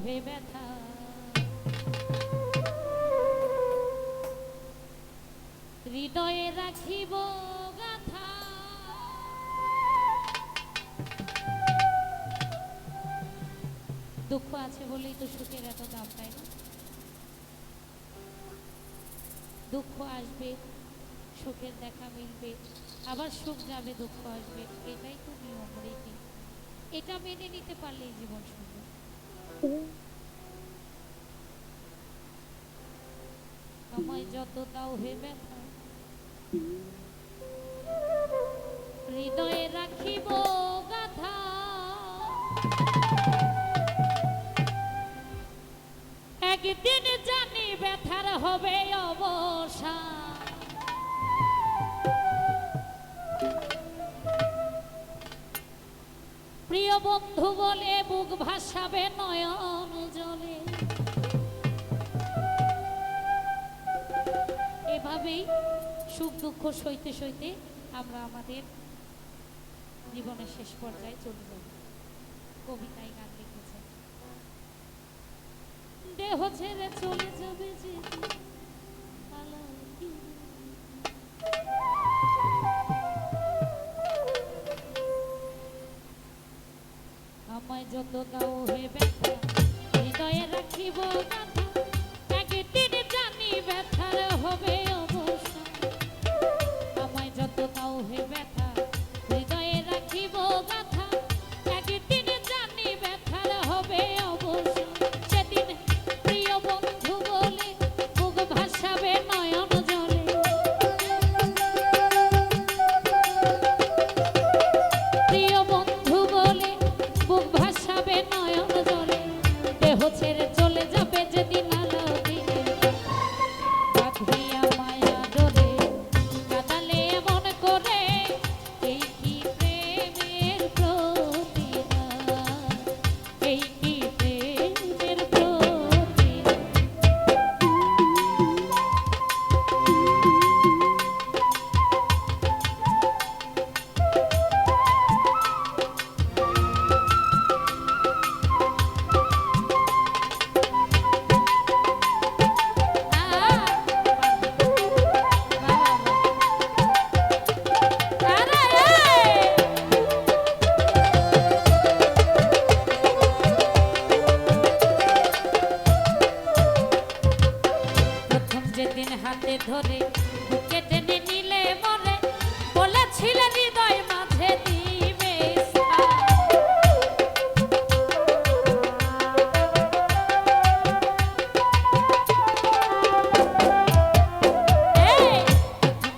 হে ব্যথা হৃদয়ে রাখিব গাথা দুঃখ আছে বলেই তো সুখের এত দাম, তাই না? দুঃখ আসবে, সুখের দেখা মিলবে, আবার সুখ যাবে, দুঃখ আসবে, এটাই তো নিয়ম রীতি। এটা মেনে নিতে পারলেই জীবন সুন্দর। আমায় যত দাও হে ব্যথা হৃদয়ে রাখিব গাথা একদিন জানি ব্যথার হবে অবসান প্রিয় বন্ধু বলে বুক ভাসাবে নয়ন জলে। এভাবেই সুখ দুঃখ সইতে সইতে আমরা আমাদের জীবনের শেষ পর্যায়ে চলে যাব। কবিতায় গান লিখেছেন, দেহ ছেড়ে চলে যাবে যে আমায় যত দাও হে ব্যথা হৃদয়ে রাখিব গাথা একদিন জানি ব্যথার হবে অবসান আমায় যত দাও হে ব্যথা হৃদয়ে রাখিব গাথা একদিন জানি ব্যথার হবে অবসান সেদিন প্রিয় বন্ধু বলে বুক ভাসাবে নয়ন জলে প্রিয় বন্ধু বলে বুক ভাসাবে নয়ন জলে দেহ ছেড়ে চলে যাবে যেদিন আলো দিনে বাঁধিয়া মায়া ডোরে কাঁদালে মন করে এই কি প্রেমের প্রতিদান এই কি প্রেমের প্রতিদান যেদিন হাতে ধরে বুকে টেনে নিলে মরে বলেছিলে হৃদয় মাঝে দিবে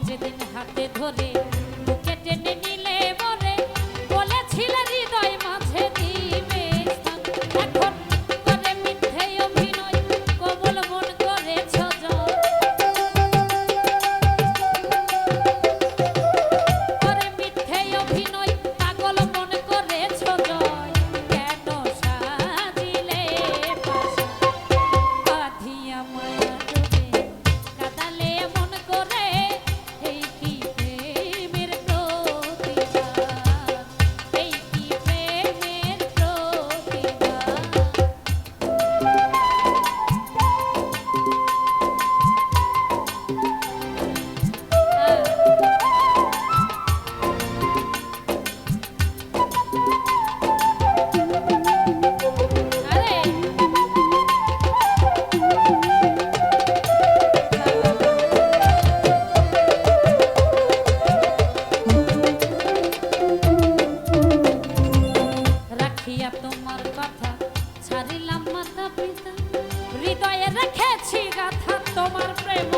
যেদিন হাতে ধরে বুকে টেনে নিলে মরে বলেছিলে হৃদয় মাঝে দিবে এখন করে মিথ্যে অভিনয় কোমল মন করেছ তোমার কথা ছাড়িলাম মাতা পিতা হৃদয়ে রেখেছি গাথা তোমার প্রেম